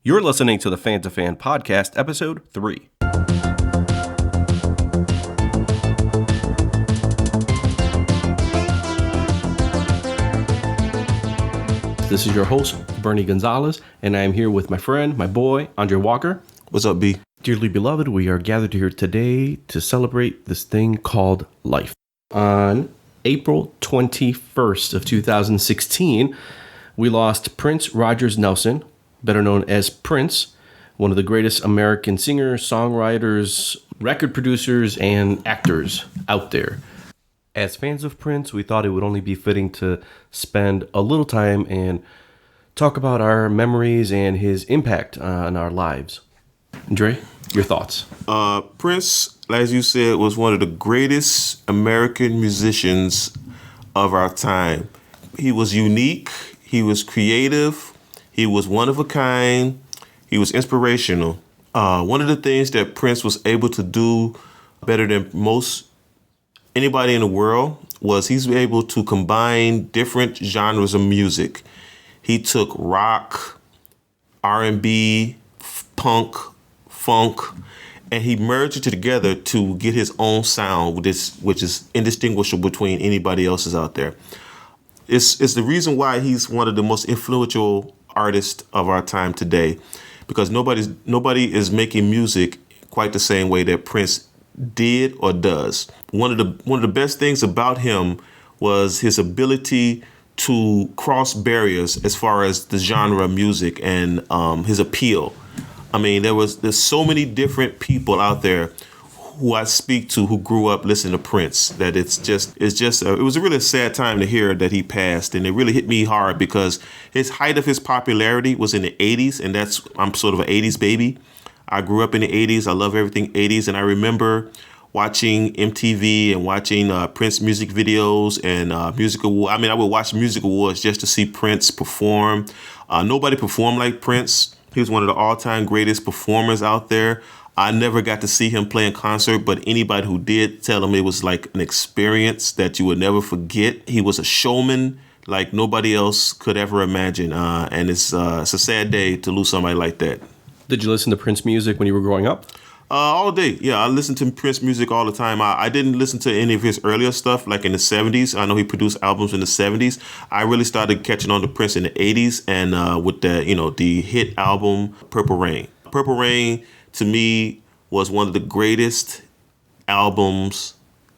You're listening to the Fan2Fan Podcast, Episode 3. This is your host, Bernie Gonzalez, and I am here with my friend, my boy, Andre Walker. What's up, B? Dearly beloved, we are gathered here today to celebrate this thing called life. On April 21st of 2016, we lost Prince Rogers Nelson, better known as Prince, one of the greatest American singers, songwriters, record producers, and actors out there. As fans of Prince, we thought it would only be fitting to spend a little time and talk about our memories and his impact on our lives. Dre, your thoughts? Prince, as you said, was one of the greatest American musicians of our time. He was unique. He was creative. He was one of a kind. He was inspirational. One of the things that Prince was able to do better than most anybody in the world was he's able to combine different genres of music. He took rock, R&B, punk, funk, and he merged it together to get his own sound, which is indistinguishable between anybody else's out there. It's the reason why he's one of the most influential artists of our time today, because nobody is making music quite the same way that Prince did or does. One of the best things about him was his ability to cross barriers as far as the genre of music and his appeal. I mean, there's so many different people out there who I speak to who grew up listening to Prince that it was a really sad time to hear that he passed, and it really hit me hard because his height of his popularity was in the 80s, and I'm sort of an 80s baby. I grew up in the 80s. I love everything 80s, and I remember watching MTV and watching Prince music videos and music awards. I mean, I would watch music awards just to see Prince perform. Nobody performed like Prince. He was one of the all-time greatest performers out there. I never got to see him play in concert, but anybody who did tell him it was like an experience that you would never forget. He was a showman like nobody else could ever imagine, and it's a sad day to lose somebody like that. Did you listen to Prince music when you were growing up? All day. Yeah, I listened to Prince music all the time. I didn't listen to any of his earlier stuff, like in the 70s. I know he produced albums in the 70s. I really started catching on to Prince in the 80s and with the hit album Purple Rain. Purple Rain, to me, was one of the greatest albums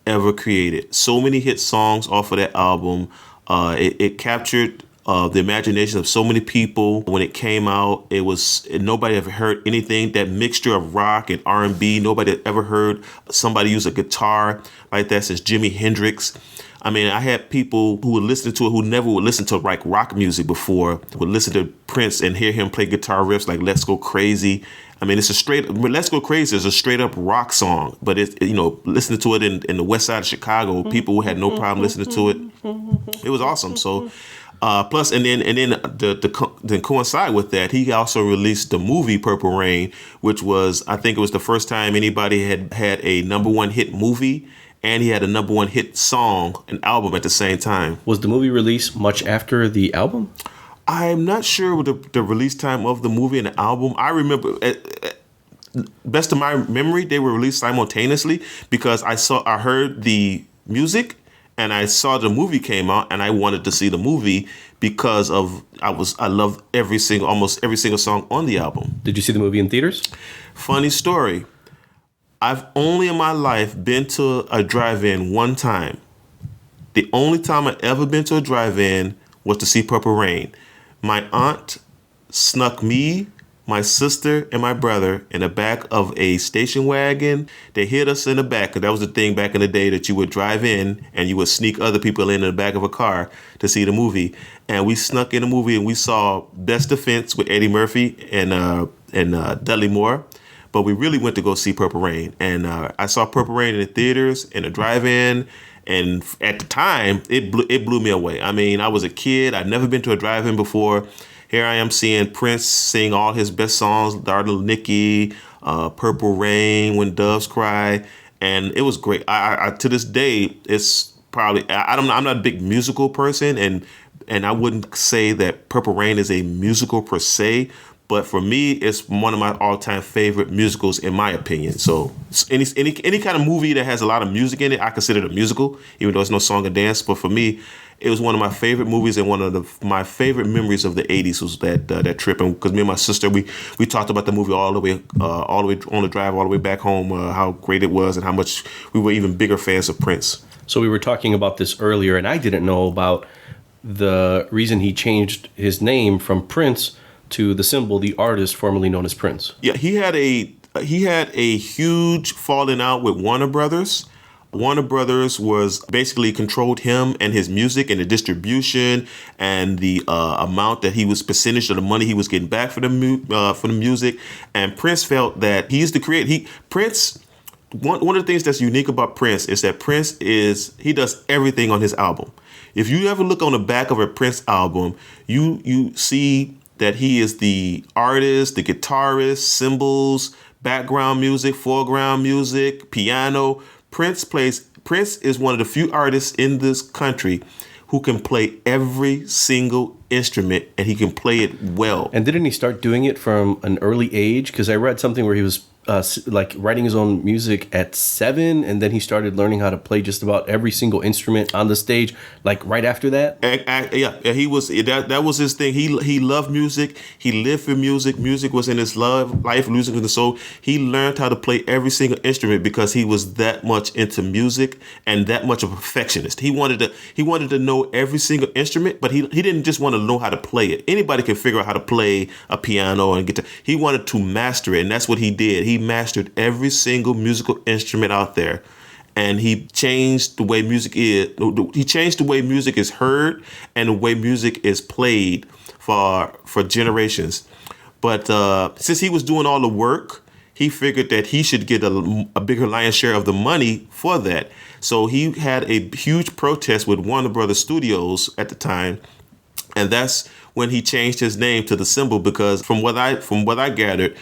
ever created. So many hit songs off of that album. It captured the imagination of so many people. When it came out, nobody ever heard anything, that mixture of rock and R&B. Nobody had ever heard somebody use a guitar like that since Jimi Hendrix. I mean, I had people who would listen to it who never would listen to like rock music before, would listen to Prince and hear him play guitar riffs like Let's Go Crazy. I mean, Let's Go Crazy is a straight up rock song, but listening to it in the west side of Chicago, people had no problem listening to it. It was awesome. So, plus, and then to coincide with that, he also released the movie Purple Rain, which I think it was the first time anybody had a number one hit movie, and he had a number one hit song, an album at the same time. Was the movie released much after the album? I'm not sure with the release time of the movie and the album. I remember, best of my memory, they were released simultaneously because I heard the music and I saw the movie came out, and I wanted to see the movie because I love almost every single song on the album. Did you see the movie in theaters? Funny story. I've only in my life been to a drive-in one time. The only time I've ever been to a drive-in was to see Purple Rain. My aunt snuck me, my sister, and my brother in the back of a station wagon. They hid us in the back, because that was the thing back in the day, that you would drive in and you would sneak other people in the back of a car to see the movie. And we snuck in the movie and we saw Best Defense with Eddie Murphy and Dudley Moore. But we really went to go see Purple Rain. And I saw Purple Rain in the theaters, in the drive-in. And at the time, it blew me away. I mean, I was a kid. I'd never been to a drive-in before. Here I am seeing Prince sing all his best songs, Darling Nikki, Purple Rain, When Doves Cry. And it was great. I to this day, it's probably, I'm not a big musical person. And I wouldn't say that Purple Rain is a musical per se. But for me, it's one of my all-time favorite musicals, in my opinion. So any kind of movie that has a lot of music in it, I consider it a musical, even though it's no song or dance. But for me, it was one of my favorite movies, and one of my favorite memories of the '80s was that trip. And because me and my sister, we talked about the movie all the way on the drive all the way back home, how great it was, and how much we were even bigger fans of Prince. So we were talking about this earlier, and I didn't know about the reason he changed his name from Prince to the symbol, the artist formerly known as Prince. Yeah, he had a huge falling out with Warner Brothers. Warner Brothers was basically controlled him and his music and the distribution and the amount that he was percentage of the money he was getting back for the music. And Prince felt that he used to create. Prince. One of the things that's unique about Prince is that he does everything on his album. If you ever look on the back of a Prince album, you see that he is the artist, the guitarist, cymbals, background music, foreground music, piano. Prince is one of the few artists in this country who can play every single instrument, and he can play it well. And didn't he start doing it from an early age? Because I read something where he was writing his own music at 7, and then he started learning how to play just about every single instrument on the stage, like right after that. Yeah, he was that was his thing. He loved music. He lived for music. Music was in his life. Music was in the soul. He learned how to play every single instrument because he was that much into music and that much of a perfectionist. He wanted to know every single instrument, but he didn't just want to know how to play it. Anybody can figure out how to play a piano and guitar. He wanted to master it, and that's what he did. He mastered every single musical instrument out there, and he changed the way music is. He changed the way music is heard and the way music is played for generations. But since he was doing all the work, he figured that he should get a bigger lion's share of the money for that. So he had a huge protest with Warner Brothers Studios at the time, and that's when he changed his name to the symbol. Because from what I gathered,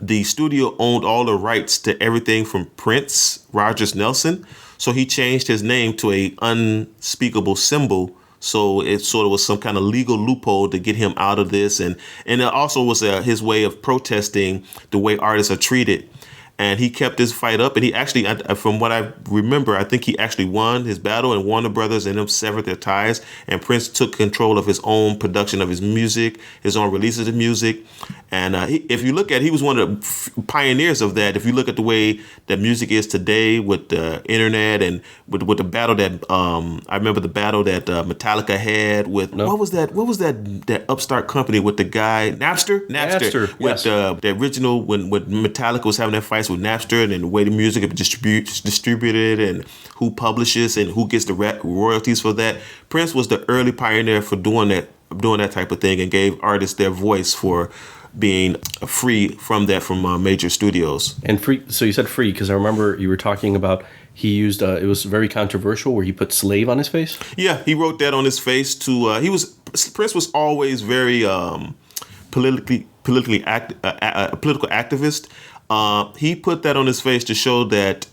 the studio owned all the rights to everything from Prince Rogers Nelson. So he changed his name to a unspeakable symbol. So it sort of was some kind of legal loophole to get him out of this. And it also was his way of protesting the way artists are treated. And he kept this fight up, and he actually, from what I remember, I think he actually won his battle, and Warner Brothers and them severed their ties, and Prince took control of his own production of his music, his own releases of music. And if you look at, he was one of the pioneers of that. If you look at the way that music is today with the internet and with the battle that, I remember the battle that Metallica had with, what was that upstart company with the guy, Napster, with yes. The original, when Metallica was having that fight with Napster, and the way the music is distributed and who publishes and who gets the royalties for that. Prince was the early pioneer for doing that type of thing, and gave artists their voice for being free from major studios. And free. So you said free because I remember you were talking about he used it was very controversial where he put slave on his face. Yeah, he wrote that on his face to Prince was always very political activist. He put that on his face to show that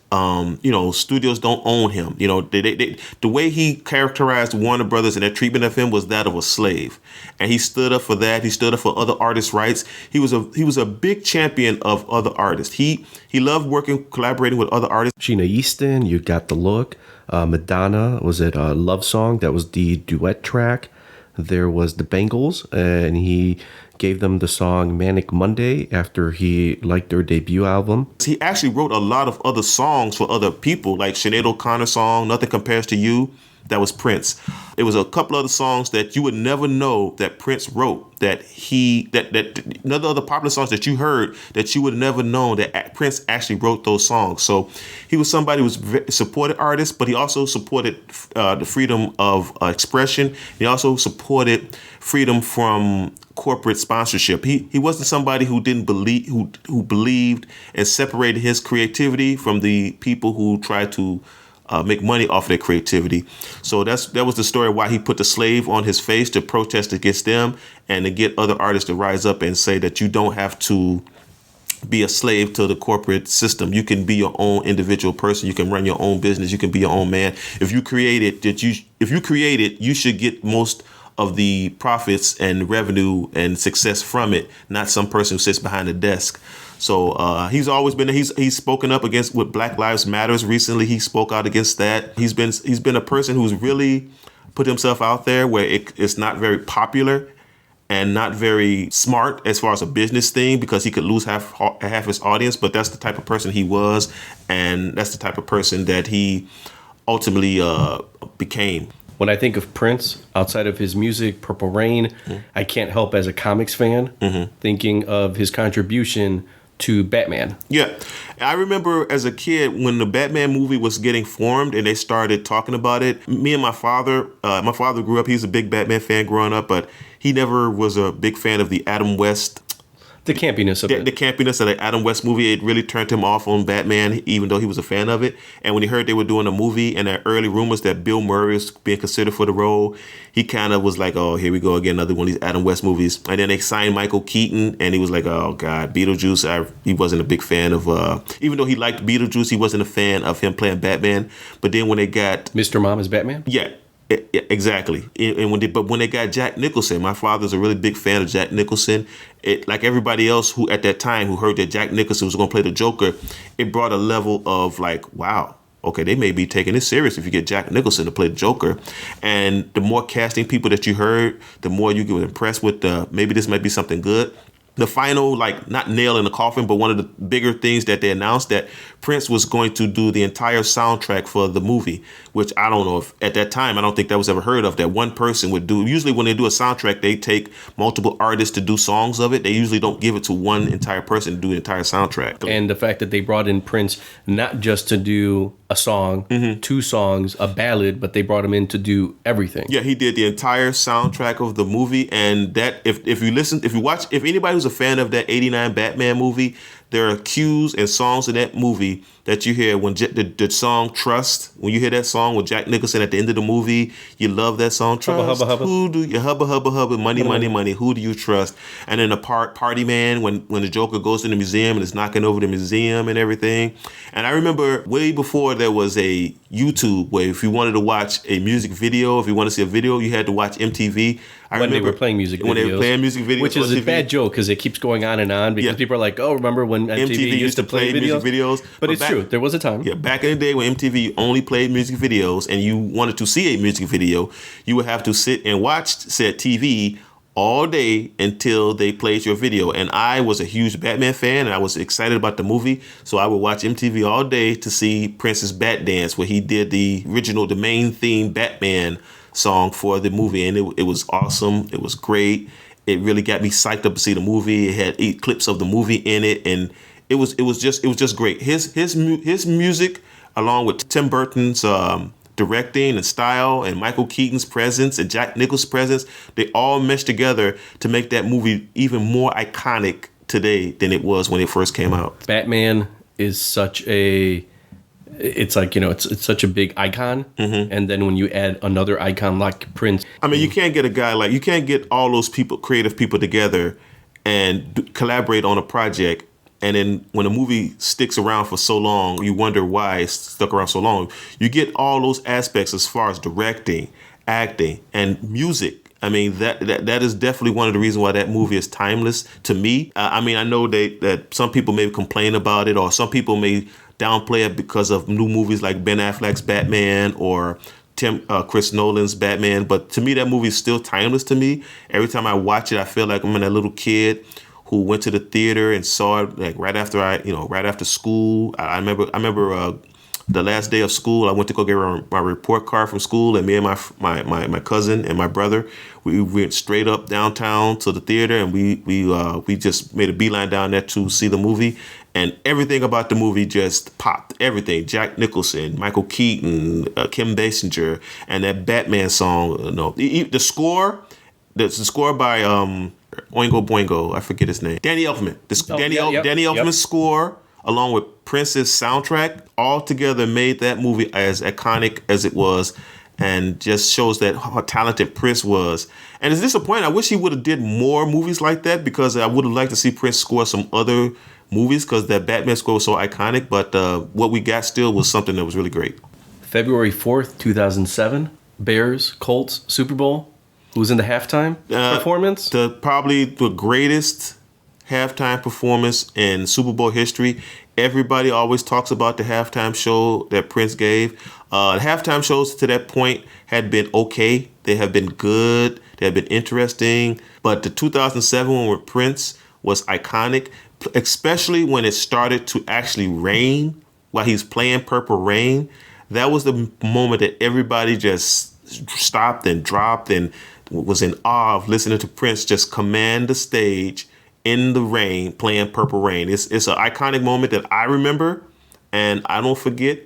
studios don't own him. The way he characterized Warner Brothers and their treatment of him was that of a slave, and he stood up for that. He stood up for other artists' rights. He was a big champion of other artists. He loved collaborating with other artists. Sheena Easton, You Got the Look. Madonna, was it a Love Song? That was the duet track. There was the Bangles, and he gave them the song Manic Monday after he liked their debut album. He actually wrote a lot of other songs for other people, like Sinead O'Connor's song, Nothing Compares to You. That was Prince. There was a couple other songs that you would never know that Prince wrote, that none other popular songs that you heard that you would never know that Prince actually wrote those songs. So he was somebody who supported artists, but he also supported the freedom of expression. He also supported freedom from corporate sponsorship. He wasn't somebody who didn't believe, who believed and separated his creativity from the people who tried to make money off of their creativity. So that was the story why he put the slave on his face to protest against them and to get other artists to rise up and say that you don't have to be a slave to the corporate system. You can be your own individual person. You can run your own business. You can be your own man. If you create it, you should get most of the profits and revenue and success from it, not some person who sits behind a desk. So he's always been, he's spoken up against with Black Lives Matters. Recently, he spoke out against that. He's been a person who's really put himself out there where it's not very popular and not very smart as far as a business thing, because he could lose half his audience. But that's the type of person he was, and that's the type of person that he ultimately became. When I think of Prince, outside of his music, Purple Rain, I can't help, as a comics fan, thinking of his contribution to Batman. Yeah. I remember as a kid when the Batman movie was getting formed and they started talking about it, me and my father grew up, he's a big Batman fan growing up, but he never was a big fan of the Adam West. The campiness of it. The campiness of the Adam West movie, it really turned him off on Batman, even though he was a fan of it. And when he heard they were doing a movie and there early rumors that Bill Murray was being considered for the role, he kind of was like, oh, here we go again, another one of these Adam West movies. And then they signed Michael Keaton, and he was like, oh, God, Beetlejuice. He wasn't a big fan of, even though he liked Beetlejuice, he wasn't a fan of him playing Batman. But then when they got... Mr. Mom is Batman? Yeah. Exactly. And when they got Jack Nicholson, my father's a really big fan of Jack Nicholson. It, like everybody else who at that time who heard that Jack Nicholson was going to play the Joker, it brought a level of like, wow, okay, they may be taking this serious if you get Jack Nicholson to play the Joker. And the more casting people that you heard, the more you get impressed with maybe this might be something good. The final, like, not nail in the coffin, but one of the bigger things that they announced, that Prince was going to do the entire soundtrack for the movie, which I don't know if at that time, I don't think that was ever heard of, that one person would do. Usually when they do a soundtrack, they take multiple artists to do songs of it. They usually don't give it to one entire person to do the entire soundtrack. And the fact that they brought in Prince not just to do a song, 2 songs, a ballad, but they brought him in to do everything. Yeah, he did the entire soundtrack of the movie. And that, if you watch, if anybody who's a fan of that 89 Batman movie, there are cues and songs in that movie that you hear when the song Trust, when you hear that song with Jack Nicholson at the end of the movie, you love that song. Trust. Hubba, hubba, hubba. Who do you hubba, hubba, hubba, money, money, money, who do you trust? And then the Party Man, when the Joker goes to the museum and is knocking over the museum and everything. And I remember way before there was a YouTube where if you wanted to watch a music video, if you want to see a video, you had to watch MTV. When they were playing music videos. When they were playing music videos. Which is a bad joke because it keeps going on and on because people are like, oh, remember when MTV used to play music videos? But it's true. There was a time. Yeah, back in the day when MTV only played music videos and you wanted to see a music video, you would have to sit and watch said TV all day until they played your video. And I was a huge Batman fan and I was excited about the movie. So I would watch MTV all day to see Prince's Bat Dance, where he did the main theme Batman song for the movie. And it was awesome. It was great. It really got me psyched up to see the movie. It had 8 clips of the movie in it. And it was just great. His music, along with Tim Burton's directing and style and Michael Keaton's presence and Jack Nicholson's presence, they all meshed together to make that movie even more iconic today than it was when it first came out. Batman is such a, it's like, it's such a big icon. And then when you add another icon like Prince. I mean, you can't get all those people, creative people together and collaborate on a project. And then when a movie sticks around for so long, you wonder why it's stuck around so long. You get all those aspects as far as directing, acting, and music. I mean, that is definitely one of the reasons why that movie is timeless to me. I mean, I know that some people may complain about it, or some people may downplay it because of new movies like Ben Affleck's Batman or Chris Nolan's Batman. But to me, that movie is still timeless to me. Every time I watch it, I feel like I'm that little kid who went to the theater and saw it like right after school. I remember the last day of school, I went to go get my report card from school, and me and my cousin and my brother, we went straight up downtown to the theater, and we just made a beeline down there to see the movie. And everything about the movie just popped. Everything. Jack Nicholson, Michael Keaton, Kim Basinger, and that Batman song. The score by Oingo Boingo, I forget his name. Danny Elfman. Danny Elfman's score, along with Prince's soundtrack, all together made that movie as iconic as it was, and just shows that how talented Prince was. And it's disappointing. I wish he would have did more movies like that, because I would have liked to see Prince score some other movies, because that Batman score was so iconic. But what we got still was something that was really great. February 4th, 2007, Bears, Colts, Super Bowl. Who's in the halftime performance? Probably the greatest halftime performance in Super Bowl history. Everybody always talks about the halftime show that Prince gave. The halftime shows to that point had been okay. They have been good. They have been interesting. But the 2007 one with Prince was iconic, especially when it started to actually rain while he's playing Purple Rain. That was the moment that everybody just stopped and dropped and was in awe of listening to Prince just command the stage in the rain, playing Purple Rain. It's an iconic moment that I remember and I don't forget.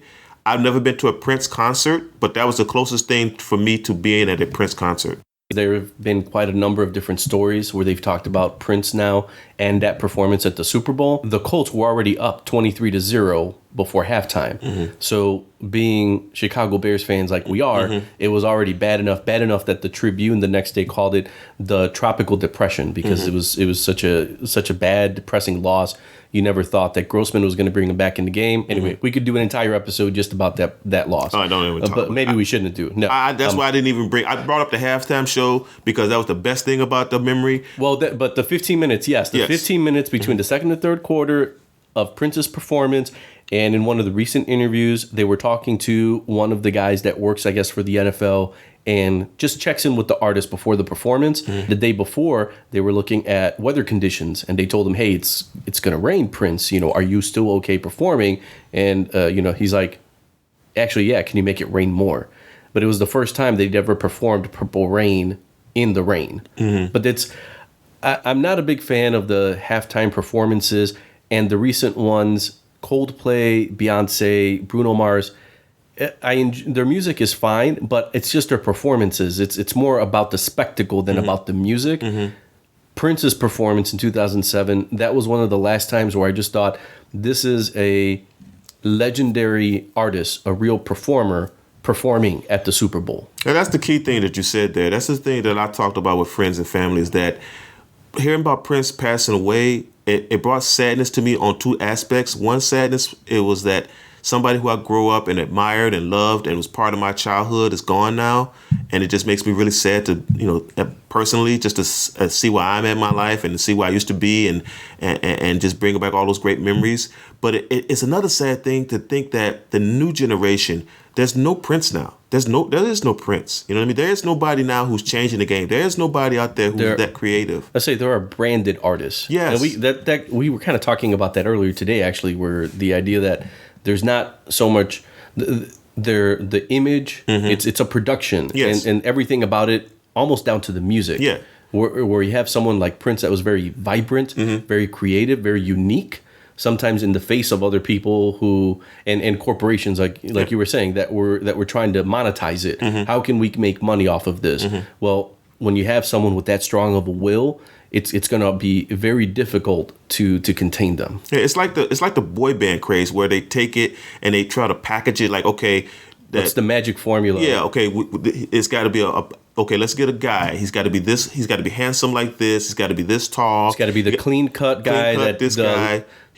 I've never been to a Prince concert, but that was the closest thing for me to being at a Prince concert. There have been quite a number of different stories where they've talked about Prince now and that performance at the Super Bowl. The Colts were already up 23-0 before halftime. Mm-hmm. So being Chicago Bears fans like we are, mm-hmm. it was already bad enough that the Tribune the next day called it the tropical depression because mm-hmm. it was such a bad, depressing loss. You never thought that Grossman was going to bring him back in the game. Anyway, mm-hmm. we could do an entire episode just about that loss. Oh, I don't even talk but maybe we shouldn't do. No, that's why I didn't even bring. I brought up the halftime show because that was the best thing about the memory. Well, but the 15 minutes, yes, 15 minutes between mm-hmm. the second and third quarter of Prince's performance. And in one of the recent interviews, they were talking to one of the guys that works, I guess, for the NFL and just checks in with the artist before the performance. Mm-hmm. The day before, they were looking at weather conditions, and they told him, "Hey, it's going to rain, Prince. Are you still okay performing?" And he's like, "Actually, yeah. Can you make it rain more?" But it was the first time they'd ever performed Purple Rain in the rain. Mm-hmm. But I'm not a big fan of the halftime performances and the recent ones. Coldplay, Beyonce, Bruno Mars. Their music is fine, but it's just their performances. It's more about the spectacle than mm-hmm. about the music. Mm-hmm. Prince's performance in 2007, that was one of the last times where I just thought, this is a legendary artist, a real performer, performing at the Super Bowl. And that's the key thing that you said there. That's the thing that I talked about with friends and family is that hearing about Prince passing away, it brought sadness to me on two aspects. One sadness, it was that somebody who I grew up and admired and loved and was part of my childhood is gone now. And it just makes me really sad to, personally, just to see where I'm at in my life and to see where I used to be and just bring back all those great memories. But it's another sad thing to think that the new generation, there's no Prince now. There is no Prince. You know what I mean? There is nobody now who's changing the game. There is nobody out there who's that creative. I say there are branded artists. Yes. And we were kind of talking about that earlier today, actually, where the idea that there's not so much the image. Mm-hmm. It's a production. Yes. And everything about it, almost down to the music. Yeah. Where you have someone like Prince that was very vibrant, mm-hmm. very creative, very unique. Sometimes in the face of other people who and corporations like you were saying that were trying to monetize it. Mm-hmm. How can we make money off of this? Mm-hmm. Well, when you have someone with that strong of a will, it's going to be very difficult to contain them. Yeah, it's like the boy band craze where they take it and they try to package it like, okay, that's the magic formula. Yeah, okay, it's got to be okay, let's get a guy. He's got to be this. He's got to be handsome like this. He's got to be this tall. He's got to be the clean cut guy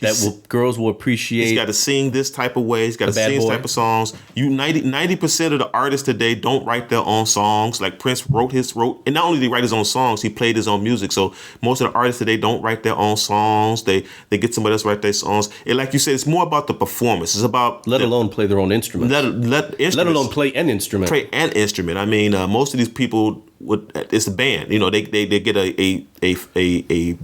that girls will appreciate. He's got to sing this type of way. He's got to sing this type of songs. 90% of the artists today don't write their own songs. Like Prince wrote, and not only did he write his own songs, he played his own music. So most of the artists today don't write their own songs. They get somebody else to write their songs. And like you said, it's more about the performance. It's about let alone play their own instruments. Let alone play an instrument. I mean, most of these people it's a band. They get a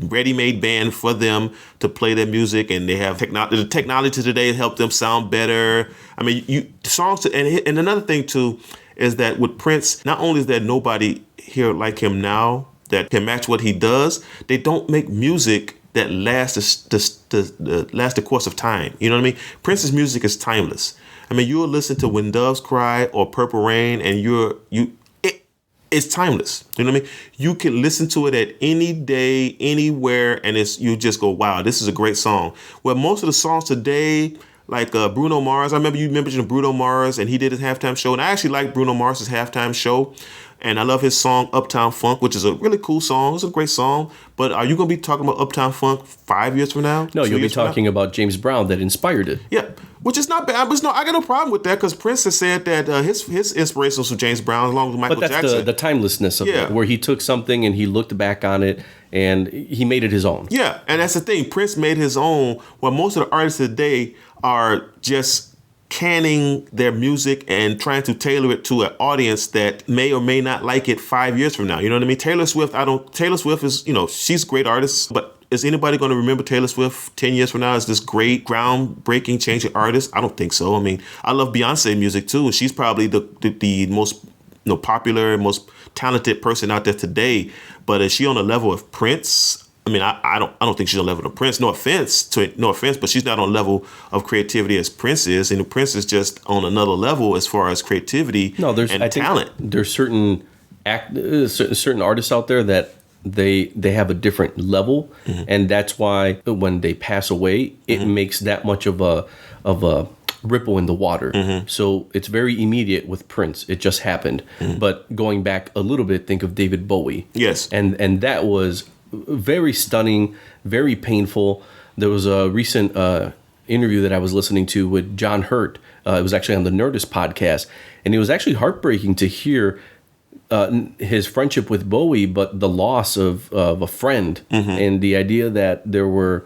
ready-made band for them to play their music, and they have the technology today to help them sound better. I mean, songs. And another thing too is that with Prince, not only is there nobody here like him now that can match what he does, they don't make music that lasts the course of time. You know what I mean? Prince's music is timeless. I mean, you'll listen to When Doves Cry or Purple Rain, and it's timeless. You know what I mean? You can listen to it at any day, anywhere, and you just go, wow, this is a great song. Well, most of the songs today, like Bruno Mars, I remember you mentioned Bruno Mars, and he did his halftime show, and I actually like Bruno Mars's halftime show. And I love his song Uptown Funk, which is a really cool song. It's a great song. But are you going to be talking about Uptown Funk 5 years from now? No, you'll be talking about James Brown that inspired it. Yeah, which is not bad. But no, I got no problem with that because Prince has said that his inspirations from James Brown along with Michael Jackson. But that's the timelessness of it, where he took something and he looked back on it and he made it his own. Yeah, and that's the thing. Prince made his own, where most of the artists today are just canning their music and trying to tailor it to an audience that may or may not like it 5 years from now. You know what I mean? Taylor Swift is, she's a great artist, but is anybody going to remember Taylor Swift 10 years from now as this great, groundbreaking, changing artist? I don't think so. I mean, I love Beyonce music too, and she's probably the most popular, most talented person out there today. But is she on the level of Prince? I mean, I don't think she's on the level of Prince. No offense, but she's not on the level of creativity as Prince is, and Prince is just on another level as far as creativity and talent. There's certain artists out there that they have a different level, and that's why when they pass away, it makes that much of a ripple in the water. So it's very immediate with Prince. It just happened. But going back a little bit, think of David Bowie. Yes, and that was very stunning, very painful. There was a recent interview that I was listening to with John Hurt. It was actually on the Nerdist podcast, and it was actually heartbreaking to hear his friendship with Bowie, but the loss of a friend, and the idea that there were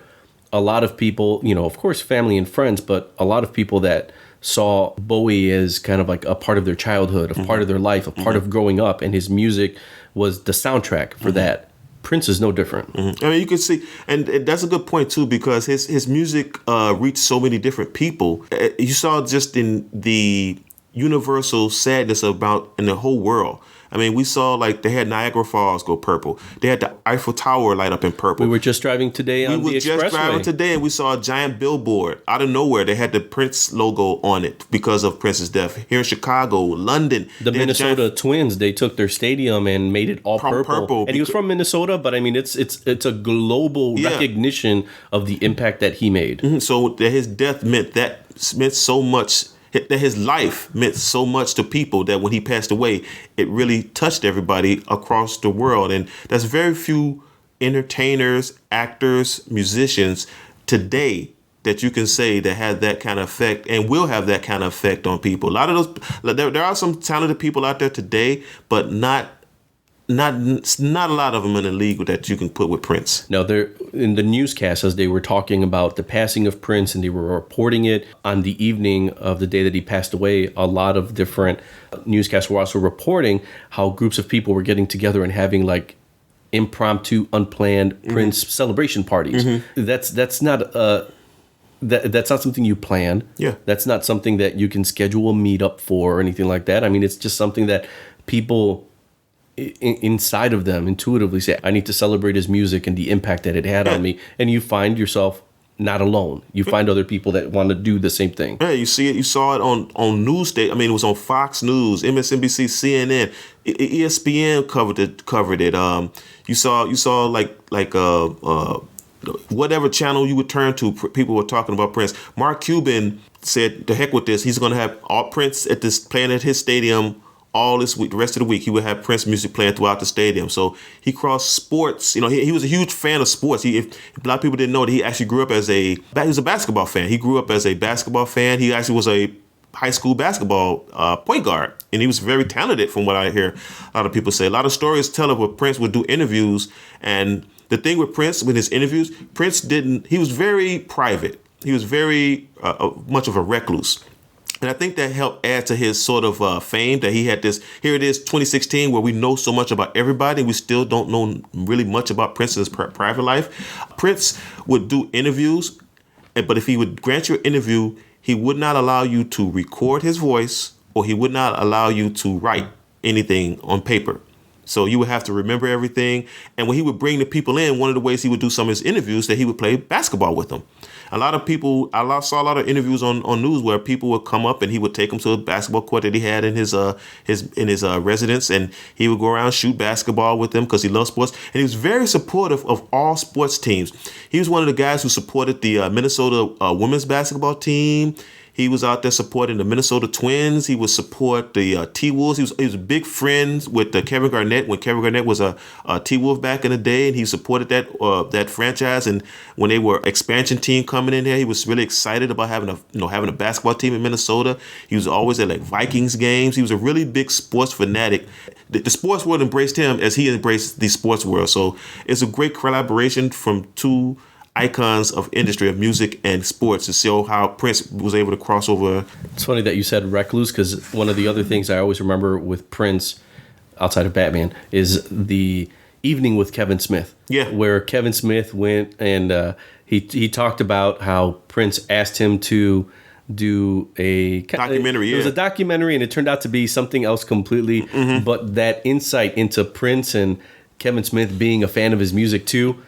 a lot of people, of course, family and friends, but a lot of people that saw Bowie as kind of like a part of their childhood, a part of their life, a part of growing up, and his music was the soundtrack for that. Prince is no different. I mean, you can see, and that's a good point too, because his music reached so many different people. You saw just in the universal sadness about in the whole world. I mean, we saw like they had Niagara Falls go purple. They had the Eiffel Tower light up in purple. We were just driving today on the expressway. We were just driving today, and we saw a giant billboard out of nowhere. They had the Prince logo on it because of Prince's death. Here in Chicago, London, the Minnesota Twins, they took their stadium and made it all purple. And he was from Minnesota, but I mean, it's a global recognition of the impact that he made. So that his death meant so much. That his life meant so much to people that when he passed away, it really touched everybody across the world. And there's very few entertainers, actors, musicians today that you can say that had that kind of effect and will have that kind of effect on people. A lot of those, there are some talented people out there today, but not a lot of them in the league that you can put with Prince. No, they're in the newscast as they were talking about the passing of Prince, and they were reporting it on the evening of the day that he passed away. A lot of different newscasts were also reporting how groups of people were getting together and having like impromptu, unplanned Prince celebration parties. That's not that's not something you plan. Yeah, that's not something that you can schedule a meetup for or anything like that. I mean, it's just something that people inside of them intuitively say, I need to celebrate his music and the impact that it had on me. And you find yourself not alone. You find other people that want to do the same thing. Yeah, you see it. You saw it on news day. I mean, it was on Fox News, MSNBC, CNN, ESPN covered it. You saw like whatever channel you would turn to, people were talking about Prince. Mark Cuban said, "The heck with this. He's going to have all Prince playing at his stadium." All this week, the rest of the week, he would have Prince music playing throughout the stadium. So he crossed sports. He was a huge fan of sports. If a lot of people didn't know that he actually grew up he was a basketball fan. He grew up as a basketball fan. He actually was a high school basketball point guard, and he was very talented from what I hear a lot of people say. A lot of stories tell of where Prince would do interviews, and the thing with Prince, with his interviews, he was very private. He was very much of a recluse. And I think that helped add to his sort of fame that he had this. Here it is, 2016, where we know so much about everybody. We still don't know really much about Prince's private life. Prince would do interviews, but if he would grant you an interview, he would not allow you to record his voice, or he would not allow you to write anything on paper. So you would have to remember everything. And when he would bring the people in, one of the ways he would do some of his interviews, that he would play basketball with them. A lot of people, I saw a lot of interviews on news where people would come up and he would take them to a basketball court that he had in his residence, and he would go around shoot basketball with them because he loves sports. And he was very supportive of all sports teams. He was one of the guys who supported the Minnesota women's basketball team. He was out there supporting the Minnesota Twins. He would support the T-Wolves. He was a big friend with Kevin Garnett when Kevin Garnett was a T-Wolf back in the day, and he supported that franchise. And when they were expansion team coming in there, he was really excited about having a basketball team in Minnesota. He was always at like Vikings games. He was a really big sports fanatic. The sports world embraced him as he embraced the sports world. So it's a great collaboration from two icons of industry of music and sports to show how Prince was able to cross over. It's funny that you said recluse, because one of the other things I always remember with Prince, outside of Batman, is the evening with Kevin Smith. Yeah. Where Kevin Smith went and he talked about how Prince asked him to do a documentary. It was a documentary, and it turned out to be something else completely. Mm-hmm. But that insight into Prince and Kevin Smith being a fan of his music too,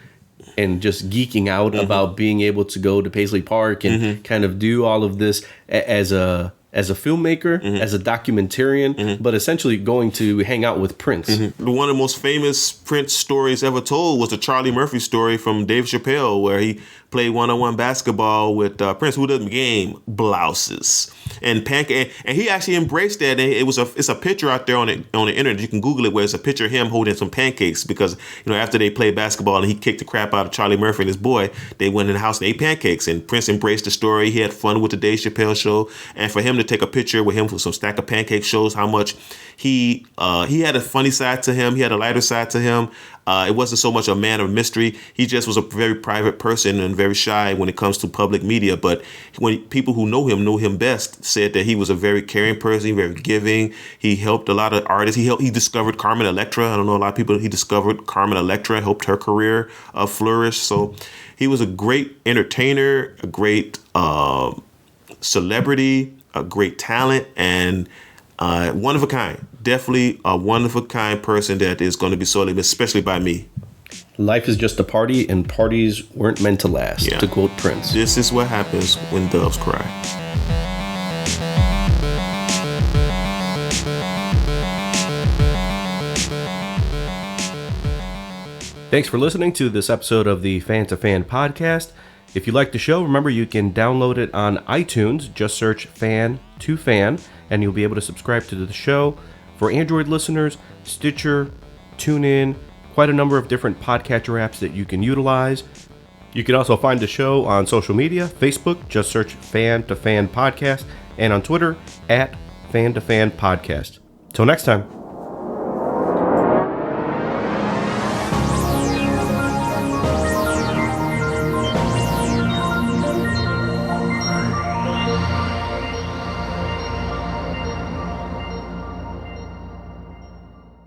and just geeking out about being able to go to Paisley Park and kind of do all of this as a filmmaker, as a documentarian, but essentially going to hang out with Prince. One of the most famous Prince stories ever told was the Charlie Murphy story from Dave Chappelle, where he played one-on-one basketball with Prince, who doesn't game blouses and pancake, and he actually embraced that. And it's a picture out there on the internet. You can Google it, where it's a picture of him holding some pancakes, because after they played basketball and he kicked the crap out of Charlie Murphy and his boy, they went in the house and ate pancakes. And Prince embraced the story. He had fun with the Dave Chappelle show, and for him to take a picture with him with some stack of pancakes shows how much he had a funny side to him. He had a lighter side to him. It wasn't so much a man of mystery. He just was a very private person and very shy when it comes to public media. But when people who know him best said that he was a very caring person, very giving. He helped a lot of artists. He discovered Carmen Electra. I don't know a lot of people. He discovered Carmen Electra, helped her career flourish. So he was a great entertainer, a great celebrity, a great talent, and one of a kind. Definitely a one of a kind person that is going to be sorely missed, especially by me. Life is just a party, and parties weren't meant to last, to quote Prince. This is what happens when doves cry. Thanks for listening to this episode of the Fan2Fan Podcast. If you like the show, remember you can download it on iTunes. Just search Fan2Fan, and you'll be able to subscribe to the show. For Android listeners, Stitcher, TuneIn, quite a number of different podcatcher apps that you can utilize. You can also find the show on social media. Facebook, just search Fan2Fan Podcast, and on Twitter, @Fan2Fan Podcast. Till next time.